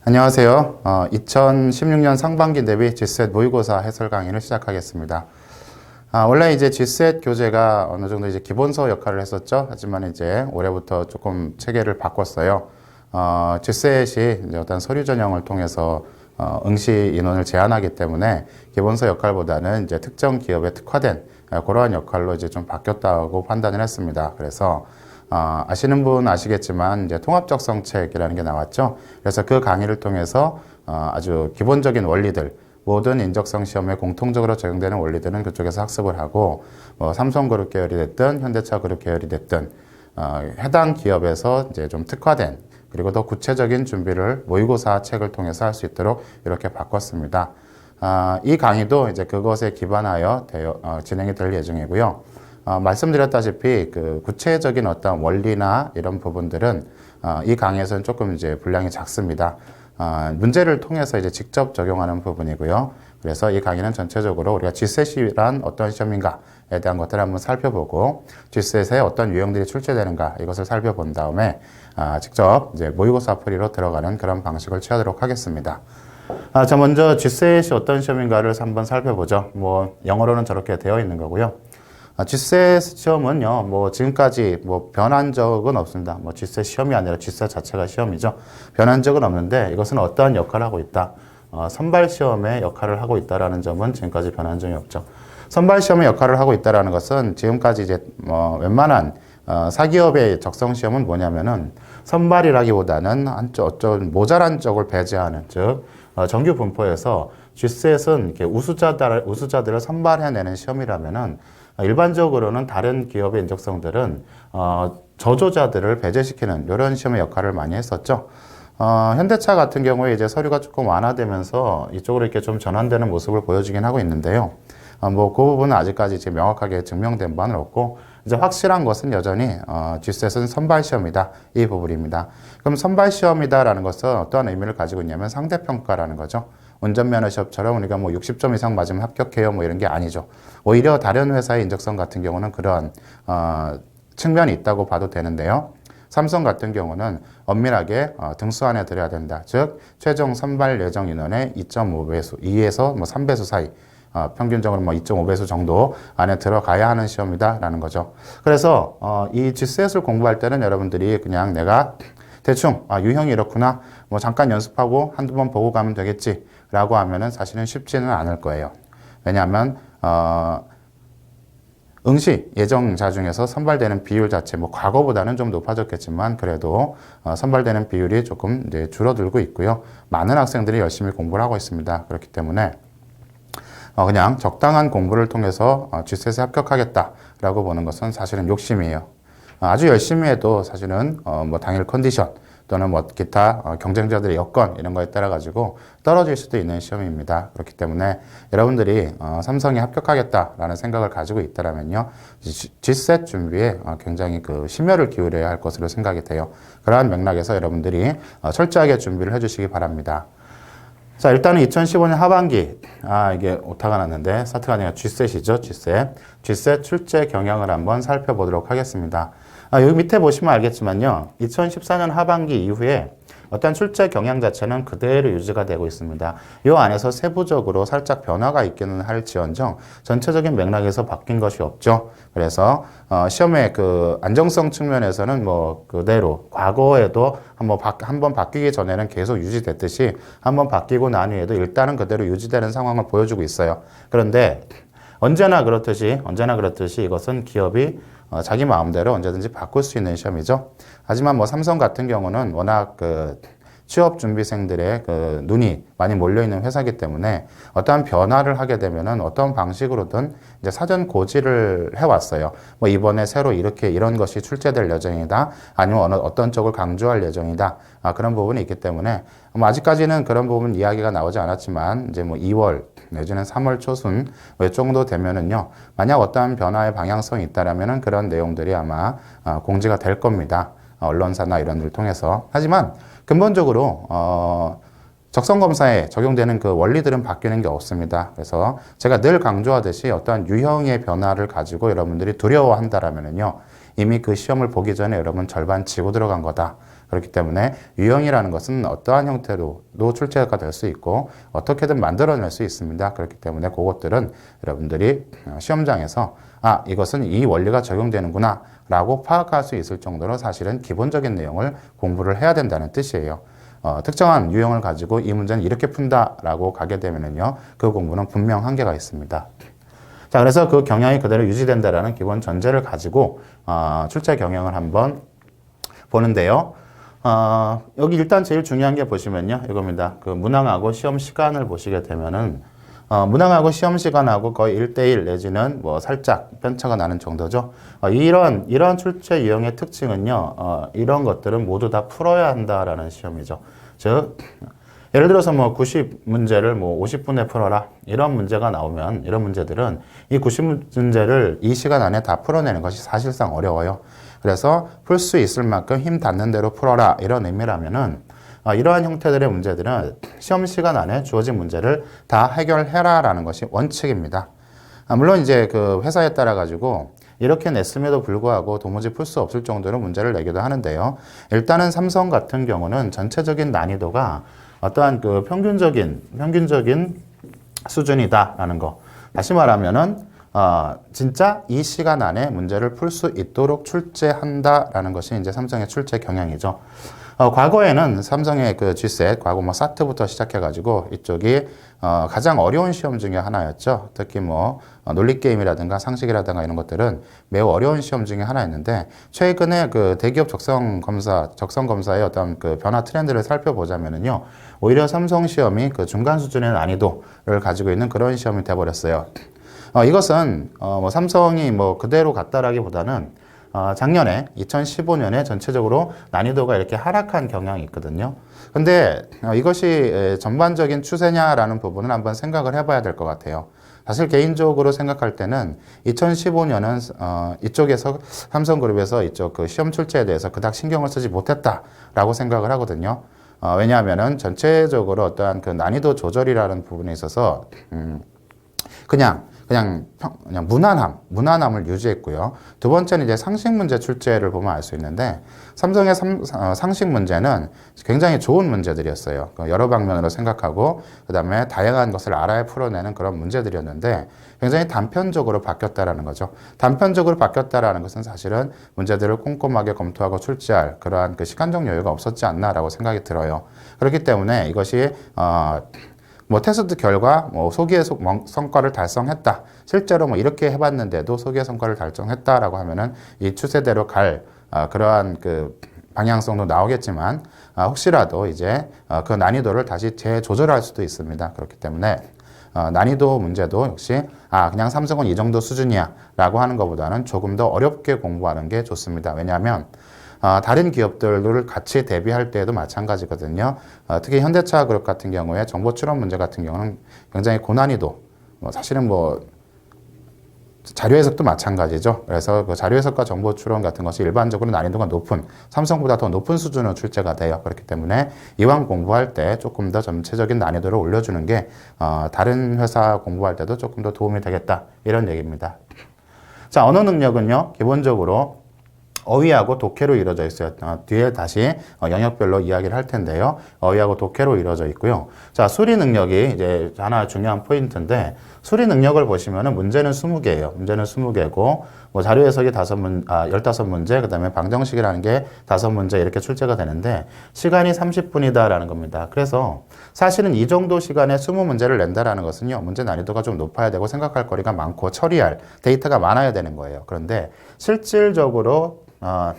안녕하세요. 2016년 상반기 대비 GSET 모의고사 해설 강의를 시작하겠습니다. 원래 이제 GSET 교재가 어느 정도 이제 기본서 역할을 했었죠. 하지만 이제 올해부터 조금 체계를 바꿨어요. GSET이 이제 어떤 서류 전형을 통해서 응시 인원을 제한하기 때문에 기본서 역할보다는 이제 특정 기업에 특화된 그러한 역할로 이제 좀 바뀌었다고 판단을 했습니다. 그래서 아시는 분 아시겠지만 이제 통합적성책이라는 게 나왔죠. 그래서 그 강의를 통해서 아주 기본적인 원리들, 모든 인적성 시험에 공통적으로 적용되는 원리들은 그쪽에서 학습을 하고, 삼성그룹 계열이 됐든 현대차그룹 계열이 됐든 해당 기업에서 이제 좀 특화된 그리고 더 구체적인 준비를 모의고사 책을 통해서 할 수 있도록 이렇게 바꿨습니다. 이 강의도 이제 그것에 기반하여 진행이 될 예정이고요. 말씀드렸다시피 그 구체적인 어떤 원리나 이런 부분들은 이 강의에서는 조금 이제 분량이 작습니다. 문제를 통해서 이제 직접 적용하는 부분이고요. 그래서 이 강의는 전체적으로 우리가 GSET이란 어떤 시험인가에 대한 것들을 한번 살펴보고 GSET에 어떤 유형들이 출제되는가 이것을 살펴본 다음에 직접 이제 모의고사 풀이로 들어가는 그런 방식을 취하도록 하겠습니다. 자, 먼저 GSET이 어떤 시험인가를 한번 살펴보죠. 영어로는 저렇게 되어 있는 거고요. GSET 시험은요, 지금까지 변한 적은 없습니다. GSET 시험이 아니라 GSET 자체가 시험이죠. 변한 적은 없는데 이것은 어떠한 역할을 하고 있다. 선발 시험의 역할을 하고 있다라는 점은 지금까지 변한 적이 없죠. 선발 시험의 역할을 하고 있다라는 것은 지금까지 이제 웬만한 사기업의 적성 시험은 뭐냐면은 선발이라기보다는 어떤 모자란 쪽을 배제하는, 즉 정규 분포에서 GSET은 이렇게 우수자들을 선발해내는 시험이라면은 일반적으로는 다른 기업의 인적성들은 저조자들을 배제시키는 이런 시험의 역할을 많이 했었죠. 현대차 같은 경우에 이제 서류가 조금 완화되면서 이쪽으로 이렇게 좀 전환되는 모습을 보여주긴 하고 있는데요. 그 부분은 아직까지 이제 명확하게 증명된 바는 없고, 이제 확실한 것은 여전히 GSET은 선발 시험이다, 이 부분입니다. 그럼 선발 시험이다라는 것은 어떠한 의미를 가지고 있냐면 상대평가라는 거죠. 운전면허 시험처럼 우리가 60점 이상 맞으면 합격해요, 이런 게 아니죠. 오히려 다른 회사의 인적성 같은 경우는 그런 측면이 있다고 봐도 되는데요. 삼성 같은 경우는 엄밀하게 등수 안에 들어야 된다. 즉 최종 선발 예정 인원의 2.5배수, 2에서 3배수 사이, 평균적으로 2.5배수 정도 안에 들어가야 하는 시험이다라는 거죠. 그래서 이 GSET을 공부할 때는 여러분들이 그냥 내가 대충 유형이 이렇구나, 잠깐 연습하고 한두 번 보고 가면 되겠지 라고 하면은 사실은 쉽지는 않을 거예요. 왜냐하면 응시 예정자 중에서 선발되는 비율 자체, 과거보다는 좀 높아졌겠지만 그래도 선발되는 비율이 조금 이제 줄어들고 있고요. 많은 학생들이 열심히 공부를 하고 있습니다. 그렇기 때문에 그냥 적당한 공부를 통해서 GSET에 합격하겠다라고 보는 것은 사실은 욕심이에요. 아주 열심히 해도 사실은 당일 컨디션 또는 기타 경쟁자들의 여건 이런 거에 따라 가지고 떨어질 수도 있는 시험입니다. 그렇기 때문에 여러분들이 삼성에 합격하겠다라는 생각을 가지고 있다라면요, GSET 준비에 굉장히 심혈을 기울여야 할 것으로 생각이 돼요. 그러한 맥락에서 여러분들이 철저하게 준비를 해주시기 바랍니다. 자, 일단은 2015년 하반기, 이게 오타가 났는데, 사트가 아니라 GSET이죠, GSET. GSET 출제 경향을 한번 살펴보도록 하겠습니다. 여기 밑에 보시면 알겠지만요, 2014년 하반기 이후에 어떤 출제 경향 자체는 그대로 유지가 되고 있습니다. 이 안에서 세부적으로 살짝 변화가 있기는 할지언정 전체적인 맥락에서 바뀐 것이 없죠. 그래서 시험의 안정성 측면에서는 그대로 과거에도 한번 바뀌기 전에는 계속 유지됐듯이 한번 바뀌고 난 후에도 일단은 그대로 유지되는 상황을 보여주고 있어요. 그런데 언제나 그렇듯이 이것은 기업이 자기 마음대로 언제든지 바꿀 수 있는 시험이죠. 하지만 삼성 같은 경우는 워낙 취업 준비생들의 눈이 많이 몰려있는 회사이기 때문에 어떠한 변화를 하게 되면은 어떤 방식으로든 이제 사전 고지를 해왔어요. 이번에 새로 이런 것이 출제될 예정이다. 아니면 어떤 쪽을 강조할 예정이다. 그런 부분이 있기 때문에 아직까지는 그런 부분 이야기가 나오지 않았지만 이제 2월 내지는 3월 초순 정도 되면은요, 만약 어떠한 변화의 방향성이 있다라면은 그런 내용들이 아마 공지가 될 겁니다. 언론사나 이런 데를 통해서. 하지만 근본적으로 적성검사에 적용되는 그 원리들은 바뀌는 게 없습니다. 그래서 제가 늘 강조하듯이 어떠한 유형의 변화를 가지고 여러분들이 두려워한다라면은요, 이미 그 시험을 보기 전에 여러분 절반 지고 들어간 거다. 그렇기 때문에 유형이라는 것은 어떠한 형태로도 출제가 될 수 있고 어떻게든 만들어낼 수 있습니다. 그렇기 때문에 그것들은 여러분들이 시험장에서 이것은 이 원리가 적용되는구나 라고 파악할 수 있을 정도로 사실은 기본적인 내용을 공부를 해야 된다는 뜻이에요. 특정한 유형을 가지고 이 문제는 이렇게 푼다라고 가게 되면은요, 그 공부는 분명 한계가 있습니다. 자, 그래서 그 경향이 그대로 유지된다라는 기본 전제를 가지고 출제 경향을 한번 보는데요. 여기 일단 제일 중요한 게 보시면요, 이겁니다. 그 문항하고 시험 시간을 보시게 되면은 문항하고 시험 시간하고 거의 1대1 내지는 뭐 살짝 편차가 나는 정도죠. 이런 출제 유형의 특징은요, 이런 것들은 모두 다 풀어야 한다라는 시험이죠. 즉, 예를 들어서 뭐 90문제를 뭐 50분에 풀어라. 이런 문제가 나오면, 이런 문제들은 이 90문제를 이 시간 안에 다 풀어내는 것이 사실상 어려워요. 그래서 풀 수 있을 만큼 힘 닿는 대로 풀어라. 이런 의미라면은, 이러한 형태들의 문제들은 시험 시간 안에 주어진 문제를 다 해결해라라는 것이 원칙입니다. 물론 이제 그 회사에 따라 가지고 이렇게 냈음에도 불구하고 도무지 풀 수 없을 정도로 문제를 내기도 하는데요. 일단은 삼성 같은 경우는 전체적인 난이도가 어떠한 그 평균적인 수준이다라는 거. 다시 말하면은, 진짜 이 시간 안에 문제를 풀 수 있도록 출제한다라는 것이 이제 삼성의 출제 경향이죠. 과거에는 삼성의 그 G셋, 과거 뭐 사트부터 시작해가지고 이쪽이 가장 어려운 시험 중에 하나였죠. 특히 뭐 논리게임이라든가 상식이라든가 이런 것들은 매우 어려운 시험 중에 하나였는데 최근에 그 대기업 적성검사의 어떤 그 변화 트렌드를 살펴보자면은요. 오히려 삼성 시험이 그 중간 수준의 난이도를 가지고 있는 그런 시험이 돼버렸어요. 이것은 뭐 삼성이 뭐 그대로 갔다라기보다는 작년에 2015년에 전체적으로 난이도가 이렇게 하락한 경향이 있거든요. 근데 이것이 전반적인 추세냐라는 부분은 한번 생각을 해봐야 될 것 같아요. 사실 개인적으로 생각할 때는 2015년은 이쪽에서 삼성그룹에서 이쪽 그 시험 출제에 대해서 그닥 신경을 쓰지 못했다라고 생각을 하거든요. 왜냐하면은 전체적으로 어떠한 그 난이도 조절이라는 부분에 있어서 그냥 무난함을 유지했고요. 두 번째는 이제 상식 문제 출제를 보면 알 수 있는데, 삼성의 상식 문제는 굉장히 좋은 문제들이었어요. 여러 방면으로 생각하고, 그 다음에 다양한 것을 알아야 풀어내는 그런 문제들이었는데, 굉장히 단편적으로 바뀌었다라는 거죠. 단편적으로 바뀌었다라는 것은 사실은 문제들을 꼼꼼하게 검토하고 출제할 그러한 그 시간적 여유가 없었지 않나라고 생각이 들어요. 그렇기 때문에 이것이, 뭐 테스트 결과 뭐 소기의 성과를 달성했다. 실제로 뭐 이렇게 해봤는데도 소기의 성과를 달성했다라고 하면은 이 추세대로 갈 그러한 그 방향성도 나오겠지만 혹시라도 이제 그 난이도를 다시 재조절할 수도 있습니다. 그렇기 때문에 난이도 문제도 역시 그냥 삼성은 이 정도 수준이야라고 하는 것보다는 조금 더 어렵게 공부하는 게 좋습니다. 왜냐하면 다른 기업들을 같이 대비할 때에도 마찬가지거든요. 특히 현대차 그룹 같은 경우에 정보 추론 문제 같은 경우는 굉장히 고난이도, 사실은 뭐 자료 해석도 마찬가지죠. 그래서 그 자료 해석과 정보 추론 같은 것이 일반적으로 난이도가 높은, 삼성보다 더 높은 수준으로 출제가 돼요. 그렇기 때문에 이왕 공부할 때 조금 더 전체적인 난이도를 올려주는 게 다른 회사 공부할 때도 조금 더 도움이 되겠다, 이런 얘기입니다. 자, 언어 능력은요, 기본적으로 어휘하고 독해로 이루어져 있어요. 뒤에 다시 영역별로 이야기를 할 텐데요. 어휘하고 독해로 이루어져 있고요. 자, 수리 능력이 이제 하나 중요한 포인트인데, 수리 능력을 보시면은 문제는 20개예요. 문제는 20개고, 뭐 자료 해석이 15문제, 그 다음에 방정식이라는 게 5문제 이렇게 출제가 되는데, 시간이 30분이다라는 겁니다. 그래서 사실은 이 정도 시간에 20문제를 낸다라는 것은요, 문제 난이도가 좀 높아야 되고 생각할 거리가 많고 처리할 데이터가 많아야 되는 거예요. 그런데 실질적으로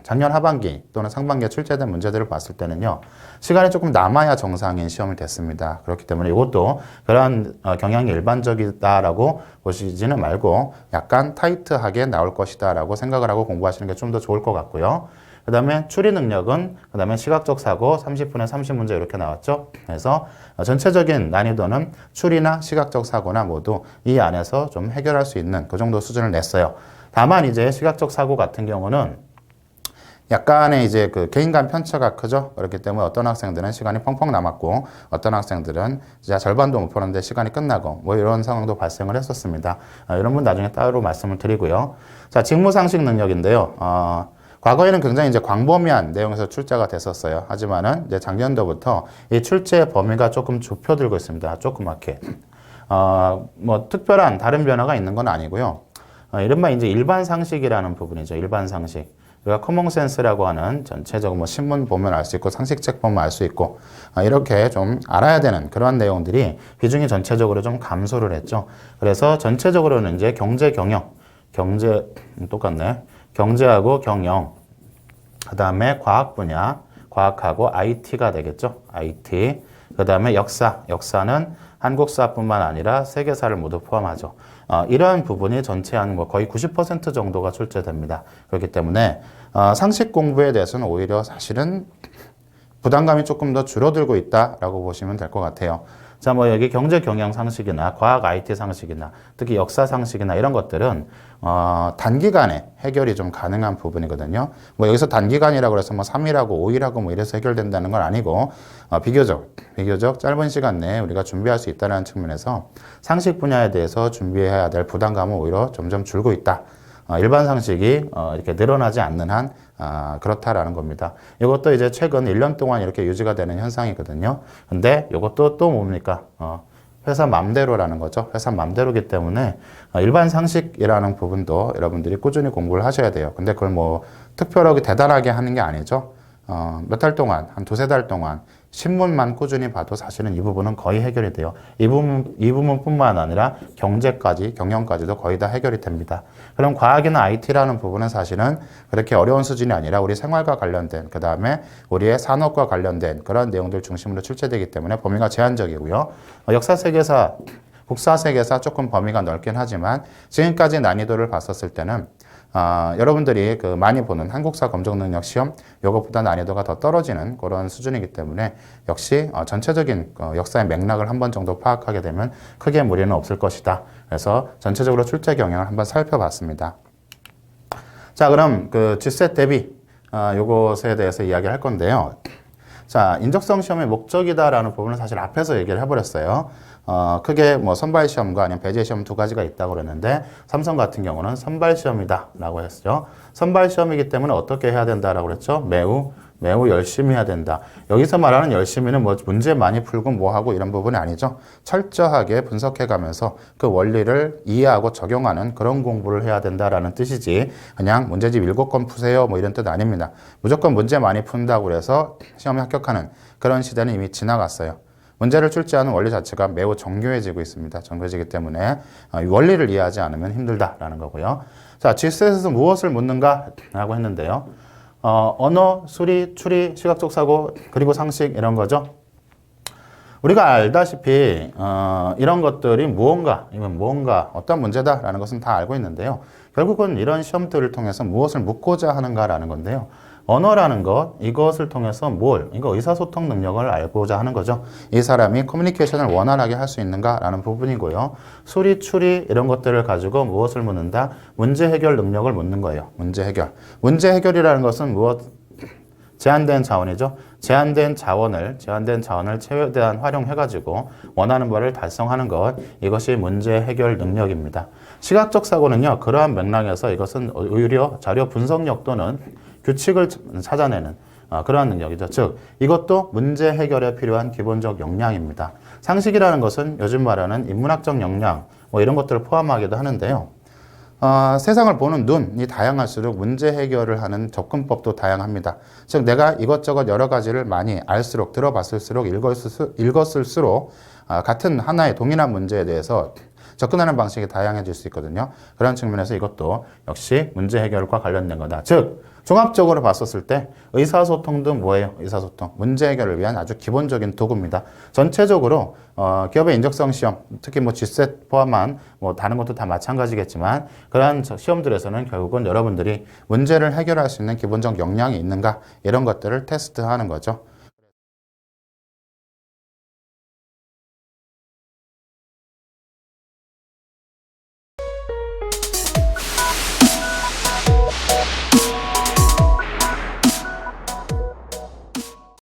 작년 하반기 또는 상반기에 출제된 문제들을 봤을 때는요, 시간이 조금 남아야 정상인 시험이 됐습니다. 그렇기 때문에 이것도 그러한 경향이 일반적이다라고 보시지는 말고 약간 타이트하게 나올 것이다라고 생각을 하고 공부하시는 게 좀 더 좋을 것 같고요. 그 다음에 추리 능력은, 그 다음에 시각적 사고 30분에 30문제 이렇게 나왔죠. 그래서 전체적인 난이도는 추리나 시각적 사고나 모두 이 안에서 좀 해결할 수 있는 그 정도 수준을 냈어요. 다만 이제 시각적 사고 같은 경우는 약간의 이제 그 개인 간 편차가 크죠. 그렇기 때문에 어떤 학생들은 시간이 펑펑 남았고, 어떤 학생들은 이제 절반도 못 푸는데 시간이 끝나고, 뭐 이런 상황도 발생을 했었습니다. 이런 분 나중에 따로 말씀을 드리고요. 자, 직무상식 능력인데요. 과거에는 굉장히 이제 광범위한 내용에서 출제가 됐었어요. 하지만은 이제 작년도부터 이 출제 범위가 조금 좁혀들고 있습니다. 조그맣게. 뭐 특별한 다른 변화가 있는 건 아니고요. 이른바 이제 일반 상식이라는 부분이죠. 일반 상식. 우리가 커먼센스라고 하는 전체적으로 뭐 신문 보면 알 수 있고 상식책 보면 알 수 있고 이렇게 좀 알아야 되는 그러한 내용들이 비중이 전체적으로 좀 감소를 했죠. 그래서 전체적으로는 이제 경제 경영, 경제 똑같네. 경제하고 경영, 그 다음에 과학 분야, 과학하고 IT가 되겠죠. IT. 그 다음에 역사, 역사는 한국사뿐만 아니라 세계사를 모두 포함하죠. 이러한 부분이 전체 한 뭐 거의 90% 정도가 출제됩니다. 그렇기 때문에 상식 공부에 대해서는 오히려 사실은 부담감이 조금 더 줄어들고 있다라고 보시면 될 것 같아요. 자, 뭐 여기 경제 경영 상식이나 과학 IT 상식이나 특히 역사 상식이나 이런 것들은 단기간에 해결이 좀 가능한 부분이거든요. 뭐 여기서 단기간이라고 해서 뭐 3일하고 5일하고 뭐 이래서 해결된다는 건 아니고 비교적 짧은 시간 내에 우리가 준비할 수 있다는 측면에서 상식 분야에 대해서 준비해야 될 부담감은 오히려 점점 줄고 있다. 일반 상식이 이렇게 늘어나지 않는 한 그렇다라는 겁니다. 이것도 이제 최근 1년 동안 이렇게 유지가 되는 현상이거든요. 근데 이것도 또 뭡니까? 회사 맘대로라는 거죠. 회사 맘대로기 때문에 일반 상식이라는 부분도 여러분들이 꾸준히 공부를 하셔야 돼요. 근데 그걸 뭐 특별하게 대단하게 하는 게 아니죠. 몇 달 동안, 한 두세 달 동안 신문만 꾸준히 봐도 사실은 이 부분은 거의 해결이 돼요. 이 부분뿐만 아니라 경제까지, 경영까지도 거의 다 해결이 됩니다. 그럼 과학이나 IT라는 부분은 사실은 그렇게 어려운 수준이 아니라 우리 생활과 관련된, 그 다음에 우리의 산업과 관련된 그런 내용들 중심으로 출제되기 때문에 범위가 제한적이고요. 역사 세계사, 국사 세계사 조금 범위가 넓긴 하지만 지금까지 난이도를 봤었을 때는 여러분들이 그 많이 보는 한국사 검정 능력 시험 요것보다 난이도가 더 떨어지는 그런 수준이기 때문에 역시 전체적인 역사의 맥락을 한 번 정도 파악하게 되면 크게 무리는 없을 것이다. 그래서 전체적으로 출제 경향을 한번 살펴봤습니다. 자, 그럼 그 GSET 대비 요것에 대해서 이야기를 할 건데요. 자, 인적성 시험의 목적이다라는 부분은 사실 앞에서 얘기를 해버렸어요. 크게 뭐 선발 시험과 아니면 배제 시험 두 가지가 있다고 그랬는데 삼성 같은 경우는 선발 시험이다라고 했죠. 선발 시험이기 때문에 어떻게 해야 된다라고 그랬죠? 매우 열심히 해야 된다. 여기서 말하는 열심히는 뭐 문제 많이 풀고 뭐 하고 이런 부분이 아니죠. 철저하게 분석해 가면서 그 원리를 이해하고 적용하는 그런 공부를 해야 된다라는 뜻이지 그냥 문제집 7건 푸세요 뭐 이런 뜻 아닙니다. 무조건 문제 많이 푼다고 해서 시험에 합격하는 그런 시대는 이미 지나갔어요. 문제를 출제하는 원리 자체가 매우 정교해지고 있습니다. 정교해지기 때문에 이 원리를 이해하지 않으면 힘들다라는 거고요. 자, GSET에서 무엇을 묻는가라고 했는데요. 언어, 수리, 추리, 시각적 사고, 그리고 상식 이런 거죠. 우리가 알다시피 이런 것들이 무언가 어떤 문제다라는 것은 다 알고 있는데요. 결국은 이런 시험들을 통해서 무엇을 묻고자 하는가라는 건데요. 언어라는 것, 이것을 통해서 이거 의사소통 능력을 알고자 하는 거죠. 이 사람이 커뮤니케이션을 원활하게 할 수 있는가라는 부분이고요. 수리, 추리 이런 것들을 가지고 무엇을 묻는다? 문제 해결 능력을 묻는 거예요. 문제 해결. 문제 해결이라는 것은 제한된 자원이죠. 제한된 자원을 최대한 활용해가지고 원하는 바를 달성하는 것, 이것이 문제 해결 능력입니다. 시각적 사고는요, 그러한 맥락에서 이것은 오히려 자료 분석력 또는 규칙을 찾아내는 그러한 능력이죠. 즉, 이것도 문제 해결에 필요한 기본적 역량입니다. 상식이라는 것은 요즘 말하는 인문학적 역량, 뭐 이런 것들을 포함하기도 하는데요. 세상을 보는 눈이 다양할수록 문제 해결을 하는 접근법도 다양합니다. 즉, 내가 이것저것 여러 가지를 많이 알수록, 들어봤을수록, 읽었을수록 같은 하나의 동일한 문제에 대해서 접근하는 방식이 다양해질 수 있거든요. 그런 측면에서 이것도 역시 문제 해결과 관련된 거다. 즉, 종합적으로 봤었을 때 의사소통도 뭐예요? 의사소통. 문제 해결을 위한 아주 기본적인 도구입니다. 전체적으로 기업의 인적성 시험, 특히 뭐 GSET 포함한 뭐 다른 것도 다 마찬가지겠지만 그러한 시험들에서는 결국은 여러분들이 문제를 해결할 수 있는 기본적 역량이 있는가 이런 것들을 테스트하는 거죠.